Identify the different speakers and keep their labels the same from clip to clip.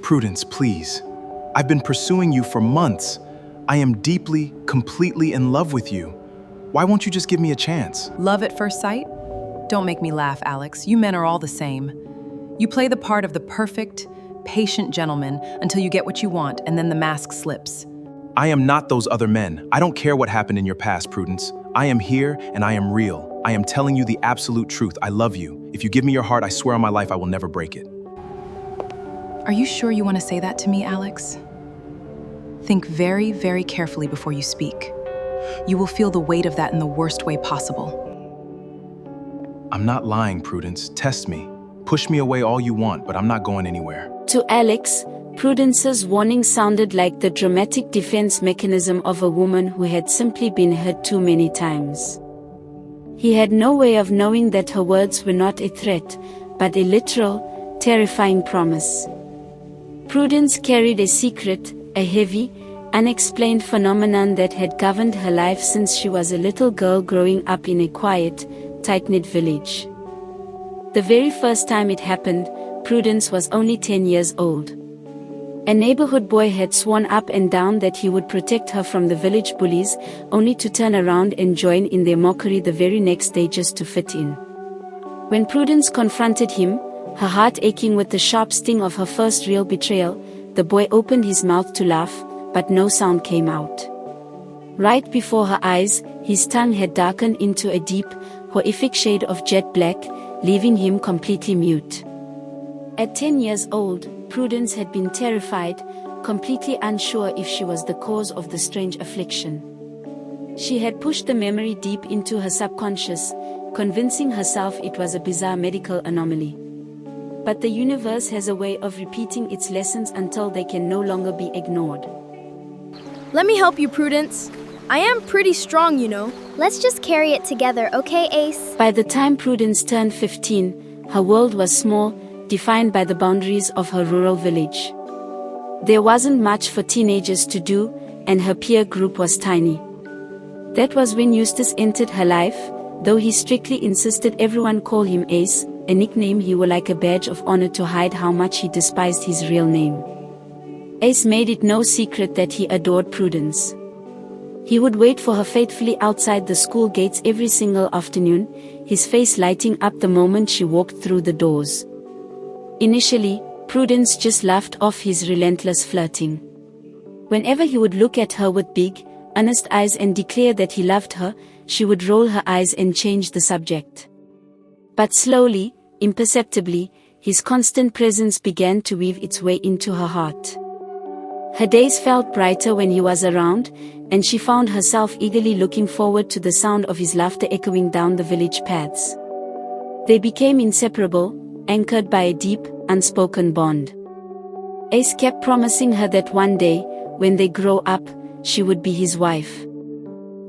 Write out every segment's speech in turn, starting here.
Speaker 1: Prudence, please. I've been pursuing you for months. I am deeply, completely in love with you. Why won't you just give me a chance?
Speaker 2: Love at first sight? Don't make me laugh, Alex. You men are all the same. You play the part of the perfect, patient gentleman until you get what you want, and then the mask slips.
Speaker 1: I am not those other men. I don't care what happened in your past, Prudence. I am here and I am real. I am telling you the absolute truth. I love you. If you give me your heart, I swear on my life I will never break it.
Speaker 2: Are you sure you want to say that to me, Alex? Think very, very carefully before you speak. You will feel the weight of that in the worst way possible.
Speaker 1: I'm not lying, Prudence. Test me. Push me away all you want, but I'm not going anywhere.
Speaker 3: To Alex, Prudence's warning sounded like the dramatic defense mechanism of a woman who had simply been hurt too many times. He had no way of knowing that her words were not a threat, but a literal, terrifying promise. Prudence carried a secret, a heavy, unexplained phenomenon that had governed her life since she was a little girl growing up in a quiet, tight-knit village. The very first time it happened, Prudence was only 10 years old. A neighborhood boy had sworn up and down that he would protect her from the village bullies, only to turn around and join in their mockery the very next day just to fit in. When Prudence confronted him, her heart aching with the sharp sting of her first real betrayal, the boy opened his mouth to laugh, but no sound came out. Right before her eyes, his tongue had darkened into a deep, horrific shade of jet black, leaving him completely mute. At 10 years old, Prudence had been terrified, completely unsure if she was the cause of the strange affliction. She had pushed the memory deep into her subconscious, convincing herself it was a bizarre medical anomaly. But the universe has a way of repeating its lessons until they can no longer be ignored.
Speaker 4: Let me help you, Prudence. I am pretty strong, you know.
Speaker 5: Let's just carry it together, okay, Ace?
Speaker 3: By the time Prudence turned 15, her world was small, defined by the boundaries of her rural village. There wasn't much for teenagers to do, and her peer group was tiny. That was when Eustace entered her life, though he strictly insisted everyone call him Ace, a nickname he wore like a badge of honor to hide how much he despised his real name. Ace made it no secret that he adored Prudence. He would wait for her faithfully outside the school gates every single afternoon, his face lighting up the moment she walked through the doors. Initially, Prudence just laughed off his relentless flirting. Whenever he would look at her with big, earnest eyes and declare that he loved her, she would roll her eyes and change the subject. But slowly, imperceptibly, his constant presence began to weave its way into her heart. Her days felt brighter when he was around, and she found herself eagerly looking forward to the sound of his laughter echoing down the village paths. They became inseparable, anchored by a deep, unspoken bond. Ace kept promising her that one day, when they grow up, she would be his wife.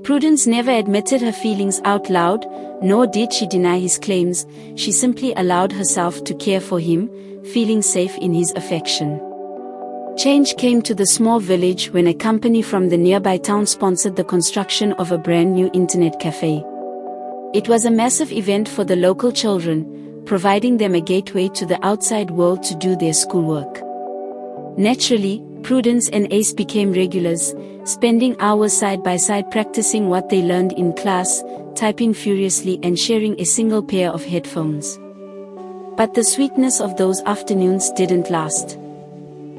Speaker 3: Prudence never admitted her feelings out loud, nor did she deny his claims. She simply allowed herself to care for him, feeling safe in his affection. Change came to the small village when a company from the nearby town sponsored the construction of a brand new internet cafe. It was a massive event for the local children, providing them a gateway to the outside world to do their schoolwork. Naturally, Prudence and Ace became regulars, spending hours side by side practicing what they learned in class, typing furiously and sharing a single pair of headphones. But the sweetness of those afternoons didn't last.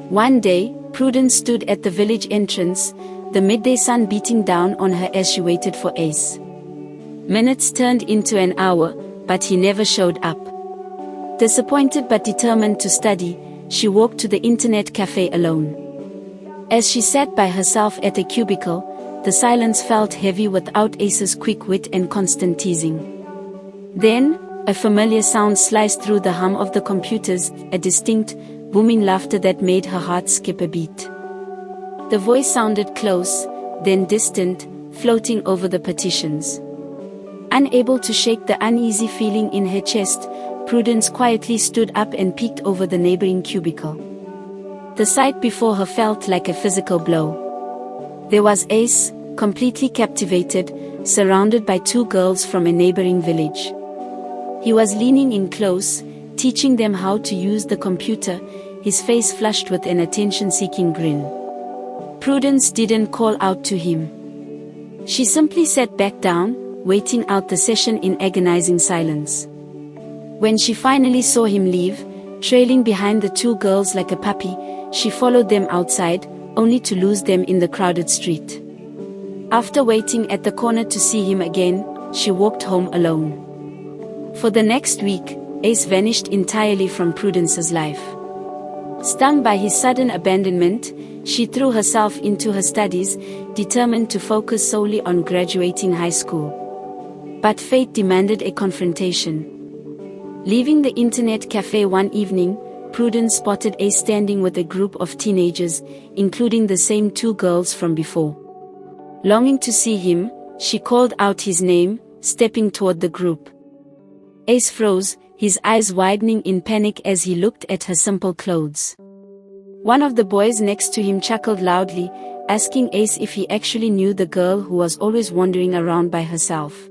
Speaker 3: One day, Prudence stood at the village entrance, the midday sun beating down on her as she waited for Ace. Minutes turned into an hour, but he never showed up. Disappointed but determined to study, she walked to the internet cafe alone. As she sat by herself at a cubicle, the silence felt heavy without Ace's quick wit and constant teasing. Then, a familiar sound sliced through the hum of the computers, a distinct, booming laughter that made her heart skip a beat. The voice sounded close, then distant, floating over the partitions. Unable to shake the uneasy feeling in her chest, Prudence quietly stood up and peeked over the neighboring cubicle. The sight before her felt like a physical blow. There was Ace, completely captivated, surrounded by two girls from a neighboring village. He was leaning in close, teaching them how to use the computer, his face flushed with an attention-seeking grin. Prudence didn't call out to him. She simply sat back down, waiting out the session in agonizing silence. When she finally saw him leave, trailing behind the two girls like a puppy, she followed them outside, only to lose them in the crowded street. After waiting at the corner to see him again, she walked home alone. For the next week, Ace vanished entirely from Prudence's life. Stung by his sudden abandonment, she threw herself into her studies, determined to focus solely on graduating high school. But fate demanded a confrontation. Leaving the internet cafe one evening, Prudence spotted Ace standing with a group of teenagers, including the same two girls from before. Longing to see him, she called out his name, stepping toward the group. Ace froze, his eyes widening in panic as he looked at her simple clothes. One of the boys next to him chuckled loudly, asking Ace if he actually knew the girl who was always wandering around by herself.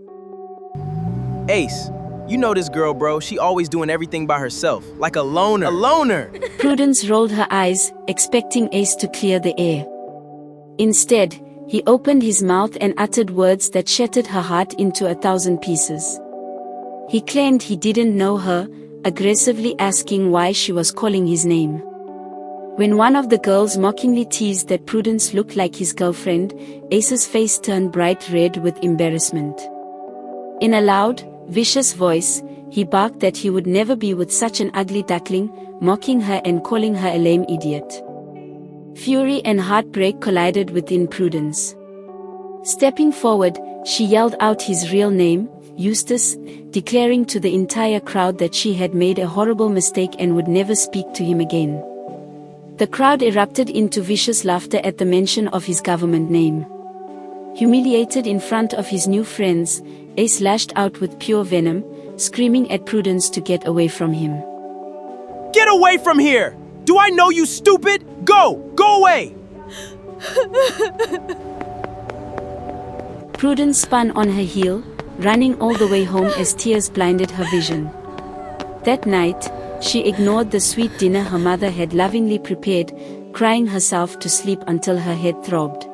Speaker 6: Ace, you know this girl, bro. She always doing everything by herself, like a loner. A loner!
Speaker 3: Prudence rolled her eyes, expecting Ace to clear the air. Instead, he opened his mouth and uttered words that shattered her heart into 1,000 pieces. He claimed he didn't know her, aggressively asking why she was calling his name. When one of the girls mockingly teased that Prudence looked like his girlfriend, Ace's face turned bright red with embarrassment. In a loud, vicious voice, he barked that he would never be with such an ugly duckling, mocking her and calling her a lame idiot. Fury and heartbreak collided within Prudence. Stepping forward, she yelled out his real name, Eustace, declaring to the entire crowd that she had made a horrible mistake and would never speak to him again. The crowd erupted into vicious laughter at the mention of his government name. Humiliated in front of his new friends, Ace lashed out with pure venom, screaming at Prudence to get away from him.
Speaker 6: Get away from here! Do I know you, stupid? Go! Go away!
Speaker 3: Prudence spun on her heel, running all the way home as tears blinded her vision. That night, she ignored the sweet dinner her mother had lovingly prepared, crying herself to sleep until her head throbbed.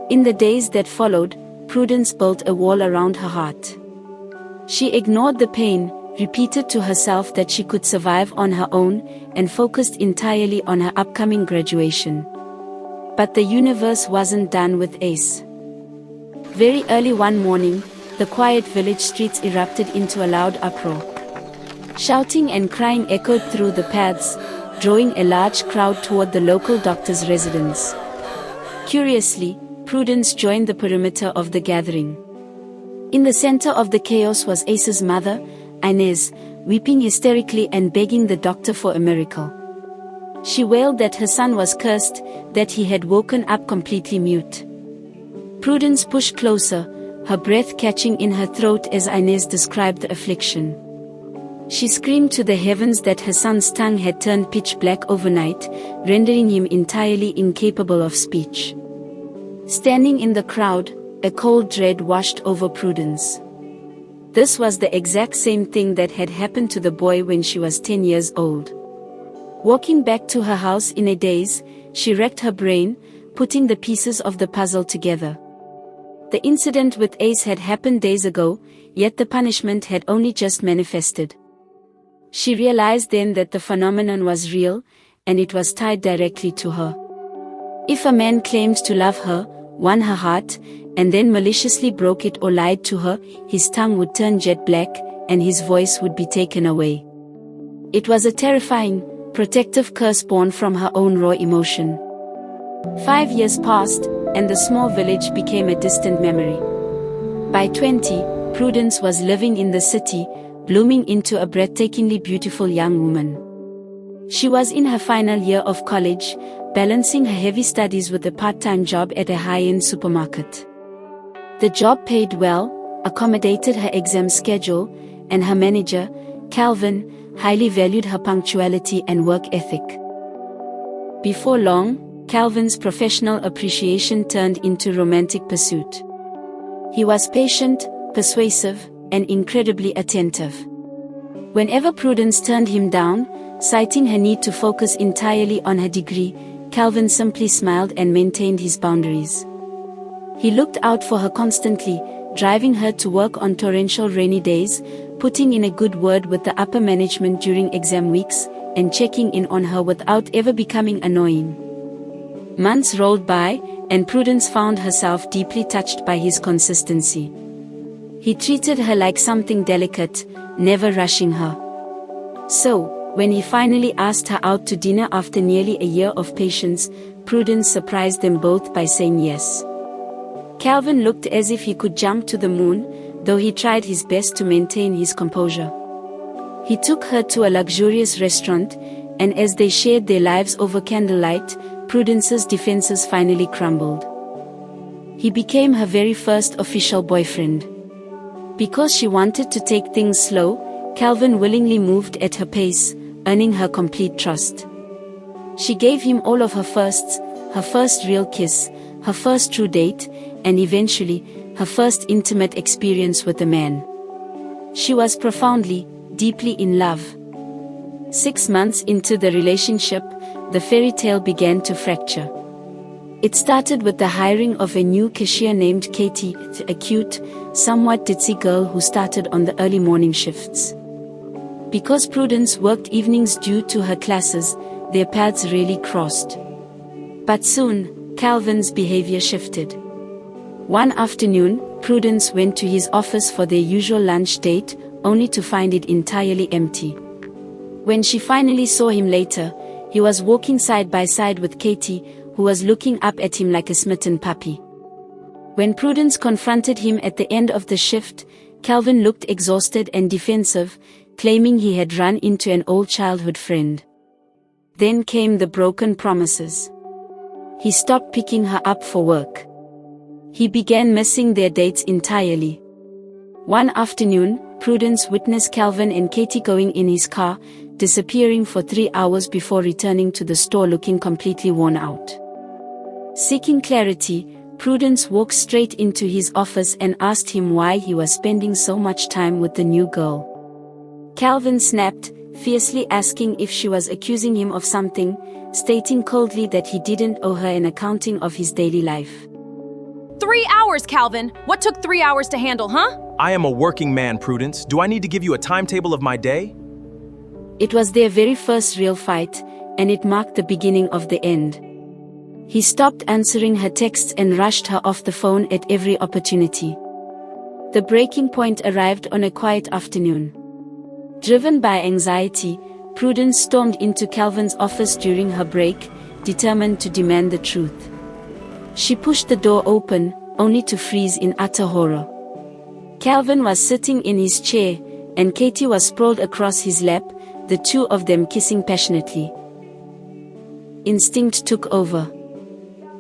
Speaker 3: In the days that followed, Prudence built a wall around her heart. She ignored the pain, repeated to herself that she could survive on her own, and focused entirely on her upcoming graduation. But the universe wasn't done with Ace. Very early one morning, the quiet village streets erupted into a loud uproar. Shouting and crying echoed through the paths, drawing a large crowd toward the local doctor's residence. Curiously, Prudence joined the perimeter of the gathering. In the center of the chaos was Ace's mother, Inez, weeping hysterically and begging the doctor for a miracle. She wailed that her son was cursed, that he had woken up completely mute. Prudence pushed closer, her breath catching in her throat as Inez described the affliction. She screamed to the heavens that her son's tongue had turned pitch black overnight, rendering him entirely incapable of speech. Standing in the crowd, a cold dread washed over Prudence. This was the exact same thing that had happened to the boy when she was 10 years old. Walking back to her house in a daze, she racked her brain, putting the pieces of the puzzle together. The incident with Ace had happened days ago, yet the punishment had only just manifested. She realized then that the phenomenon was real, and it was tied directly to her. If a man claimed to love her, won her heart, and then maliciously broke it or lied to her, his tongue would turn jet black, and his voice would be taken away. It was a terrifying, protective curse born from her own raw emotion. 5 years passed, and the small village became a distant memory. By 20, Prudence was living in the city, blooming into a breathtakingly beautiful young woman. She was in her final year of college, balancing her heavy studies with a part-time job at a high-end supermarket. The job paid well, accommodated her exam schedule, and her manager, Calvin, highly valued her punctuality and work ethic. Before long, Calvin's professional appreciation turned into romantic pursuit. He was patient, persuasive, and incredibly attentive. Whenever Prudence turned him down, Citing her need to focus entirely on her degree, Calvin simply smiled and maintained his boundaries. He looked out for her constantly, driving her to work on torrential rainy days, putting in a good word with the upper management during exam weeks, and checking in on her without ever becoming annoying. Months rolled by, and Prudence found herself deeply touched by his consistency. He treated her like something delicate, never rushing her. So, when he finally asked her out to dinner after nearly a year of patience, Prudence surprised them both by saying yes. Calvin looked as if he could jump to the moon, though he tried his best to maintain his composure. He took her to a luxurious restaurant, and as they shared their lives over candlelight, Prudence's defenses finally crumbled. He became her very first official boyfriend. Because she wanted to take things slow, Calvin willingly moved at her pace, earning her complete trust. She gave him all of her firsts, her first real kiss, her first true date, and eventually, her first intimate experience with a man. She was profoundly, deeply in love. 6 months into the relationship, the fairy tale began to fracture. It started with the hiring of a new cashier named Katie, a cute, somewhat ditzy girl who started on the early morning shifts. Because Prudence worked evenings due to her classes, their paths rarely crossed. But soon, Calvin's behavior shifted. One afternoon, Prudence went to his office for their usual lunch date, only to find it entirely empty. When she finally saw him later, he was walking side by side with Katie, who was looking up at him like a smitten puppy. When Prudence confronted him at the end of the shift, Calvin looked exhausted and defensive, claiming he had run into an old childhood friend. Then came the broken promises. He stopped picking her up for work. He began missing their dates entirely. One afternoon, Prudence witnessed Calvin and Katie going in his car, disappearing for 3 hours before returning to the store looking completely worn out. Seeking clarity, Prudence walked straight into his office and asked him why he was spending so much time with the new girl. Calvin snapped, fiercely asking if she was accusing him of something, stating coldly that he didn't owe her an accounting of his daily life.
Speaker 2: 3 hours, Calvin! What took 3 hours to handle, huh?
Speaker 1: I am a working man, Prudence. Do I need to give you a timetable of my day?
Speaker 3: It was their very first real fight, and it marked the beginning of the end. He stopped answering her texts and rushed her off the phone at every opportunity. The breaking point arrived on a quiet afternoon. Driven by anxiety, Prudence stormed into Calvin's office during her break, determined to demand the truth. She pushed the door open, only to freeze in utter horror. Calvin was sitting in his chair, and Katie was sprawled across his lap, the two of them kissing passionately. Instinct took over.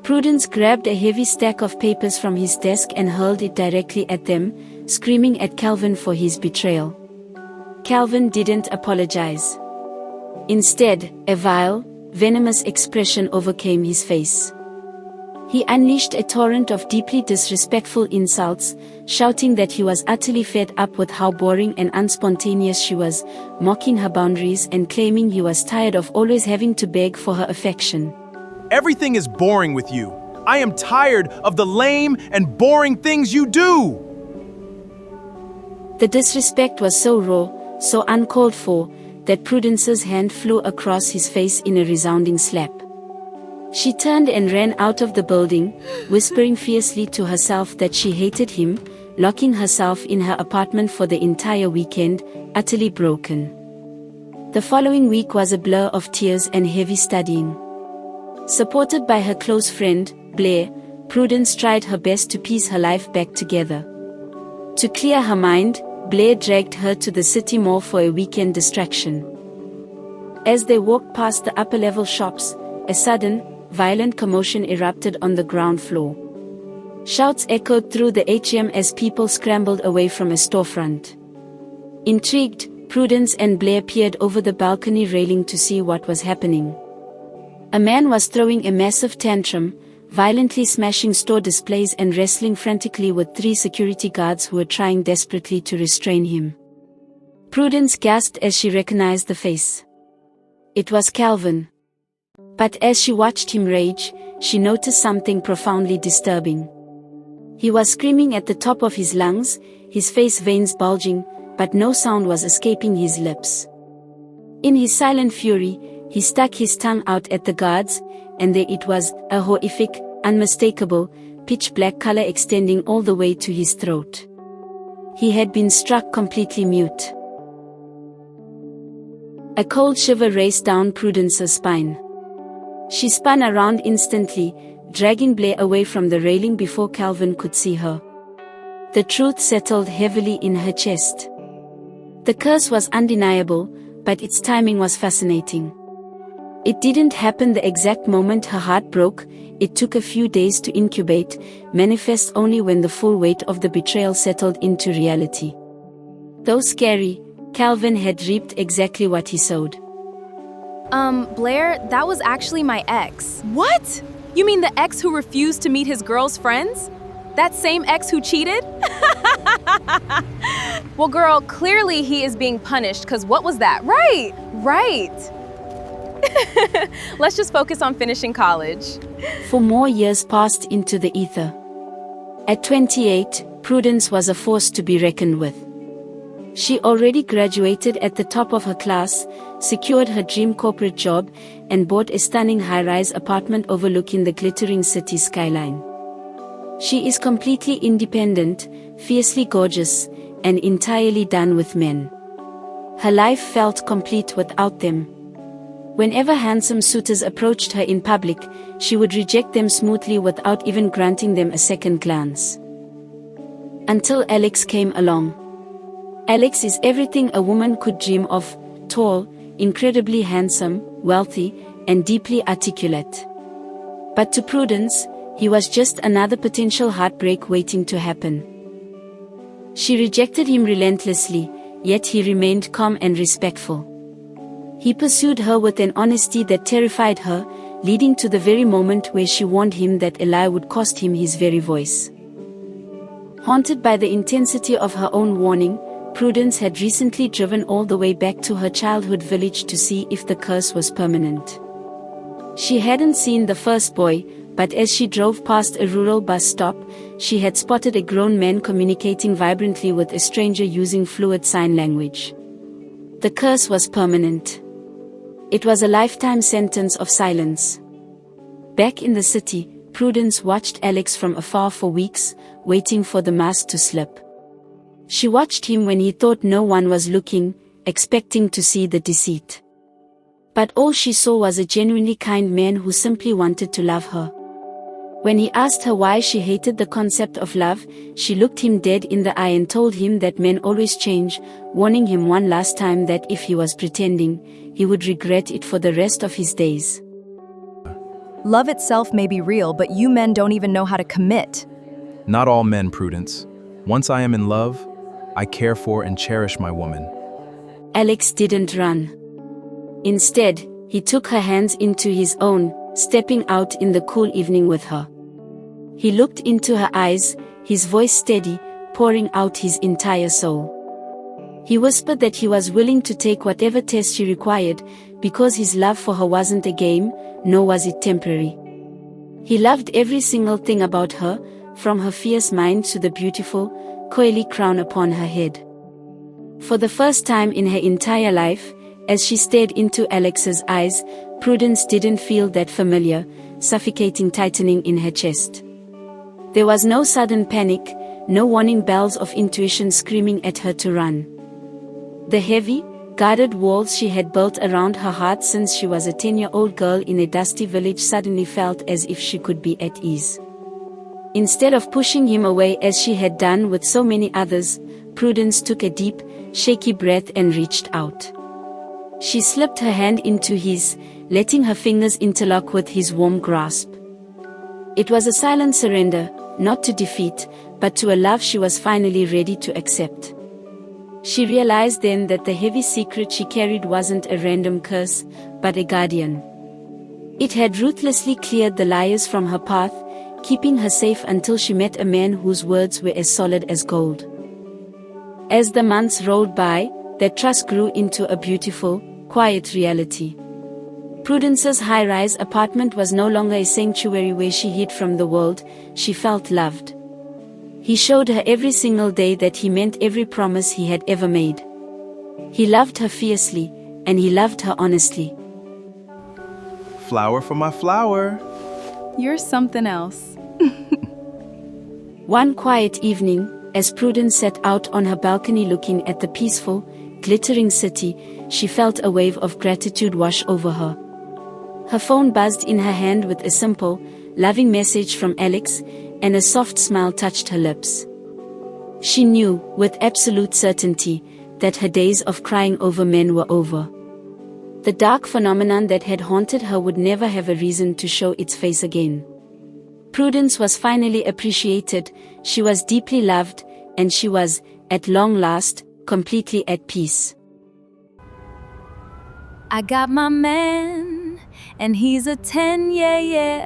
Speaker 3: Prudence grabbed a heavy stack of papers from his desk and hurled it directly at them, screaming at Calvin for his betrayal. Calvin didn't apologize. Instead, a vile, venomous expression overcame his face. He unleashed a torrent of deeply disrespectful insults, shouting that he was utterly fed up with how boring and unspontaneous she was, mocking her boundaries and claiming he was tired of always having to beg for her affection.
Speaker 1: Everything is boring with you. I am tired of the lame and boring things you do.
Speaker 3: The disrespect was so raw, so uncalled for, that Prudence's hand flew across his face in a resounding slap. She turned and ran out of the building, whispering fiercely to herself that she hated him, locking herself in her apartment for the entire weekend, utterly broken. The following week was a blur of tears and heavy studying. Supported by her close friend, Blair, Prudence tried her best to piece her life back together. To clear her mind, Blair dragged her to the city mall for a weekend distraction. As they walked past the upper-level shops, a sudden, violent commotion erupted on the ground floor. Shouts echoed through the atrium as people scrambled away from a storefront. Intrigued, Prudence and Blair peered over the balcony railing to see what was happening. A man was throwing a massive tantrum, violently smashing store displays and wrestling frantically with 3 security guards who were trying desperately to restrain him. Prudence gasped as she recognized the face. It was Calvin. But as she watched him rage, she noticed something profoundly disturbing. He was screaming at the top of his lungs, his face veins bulging, but no sound was escaping his lips. In his silent fury, he stuck his tongue out at the guards, and there it was, a horrific, unmistakable, pitch-black color extending all the way to his throat. He had been struck completely mute. A cold shiver raced down Prudence's spine. She spun around instantly, dragging Blair away from the railing before Calvin could see her. The truth settled heavily in her chest. The curse was undeniable, but its timing was fascinating. It didn't happen the exact moment her heart broke. It took a few days to incubate, manifest only when the full weight of the betrayal settled into reality. Though scary, Calvin had reaped exactly what he sowed.
Speaker 4: Blair, that was actually my ex.
Speaker 2: What? You mean the ex who refused to meet his girl's friends? That same ex who cheated? Well, girl, clearly he is being punished, because what was that? Right. Let's just focus on finishing college.
Speaker 3: 4 more years passed into the ether. At 28, Prudence was a force to be reckoned with. She already graduated at the top of her class, secured her dream corporate job, and bought a stunning high-rise apartment overlooking the glittering city skyline. She is completely independent, fiercely gorgeous, and entirely done with men. Her life felt complete without them. Whenever handsome suitors approached her in public, she would reject them smoothly without even granting them a second glance. Until Alex came along. Alex is everything a woman could dream of: tall, incredibly handsome, wealthy, and deeply articulate. But to Prudence, he was just another potential heartbreak waiting to happen. She rejected him relentlessly, yet he remained calm and respectful. He pursued her with an honesty that terrified her, leading to the very moment where she warned him that a lie would cost him his very voice. Haunted by the intensity of her own warning, Prudence had recently driven all the way back to her childhood village to see if the curse was permanent. She hadn't seen the first boy, but as she drove past a rural bus stop, she had spotted a grown man communicating vibrantly with a stranger using fluid sign language. The curse was permanent. It was a lifetime sentence of silence. Back in the city, Prudence watched Alex from afar for weeks, waiting for the mask to slip. She watched him when he thought no one was looking, expecting to see the deceit. But all she saw was a genuinely kind man who simply wanted to love her. When he asked her why she hated the concept of love, she looked him dead in the eye and told him that men always change, warning him one last time that if he was pretending, he would regret it for the rest of his days.
Speaker 2: Love itself may be real, but you men don't even know how to commit.
Speaker 1: Not all men, Prudence. Once I am in love, I care for and cherish my woman.
Speaker 3: Alex didn't run. Instead, he took her hands into his own, stepping out in the cool evening with her. He looked into her eyes, his voice steady, pouring out his entire soul. He whispered that he was willing to take whatever test she required, because his love for her wasn't a game, nor was it temporary. He loved every single thing about her, from her fierce mind to the beautiful, coily crown upon her head. For the first time in her entire life, as she stared into Alex's eyes, Prudence didn't feel that familiar, suffocating tightening in her chest. There was no sudden panic, no warning bells of intuition screaming at her to run. The heavy, guarded walls she had built around her heart since she was a 10-year-old girl in a dusty village suddenly felt as if she could be at ease. Instead of pushing him away as she had done with so many others, Prudence took a deep, shaky breath and reached out. She slipped her hand into his, letting her fingers interlock with his warm grasp. It was a silent surrender, not to defeat, but to a love she was finally ready to accept. She realized then that the heavy secret she carried wasn't a random curse, but a guardian. It had ruthlessly cleared the liars from her path, keeping her safe until she met a man whose words were as solid as gold. As the months rolled by, their trust grew into a beautiful, quiet reality. Prudence's high-rise apartment was no longer a sanctuary where she hid from the world. She felt loved. He showed her every single day that he meant every promise he had ever made. He loved her fiercely, and he loved her honestly.
Speaker 1: Flower for my flower.
Speaker 2: You're something else.
Speaker 3: One quiet evening, as Prudence sat out on her balcony looking at the peaceful, glittering city, she felt a wave of gratitude wash over her. Her phone buzzed in her hand with a simple, loving message from Alex, and a soft smile touched her lips. She knew, with absolute certainty, that her days of crying over men were over. The dark phenomenon that had haunted her would never have a reason to show its face again. Prudence was finally appreciated, she was deeply loved, and she was, at long last, completely at peace.
Speaker 7: I got my man, and he's a 10, yeah, yeah.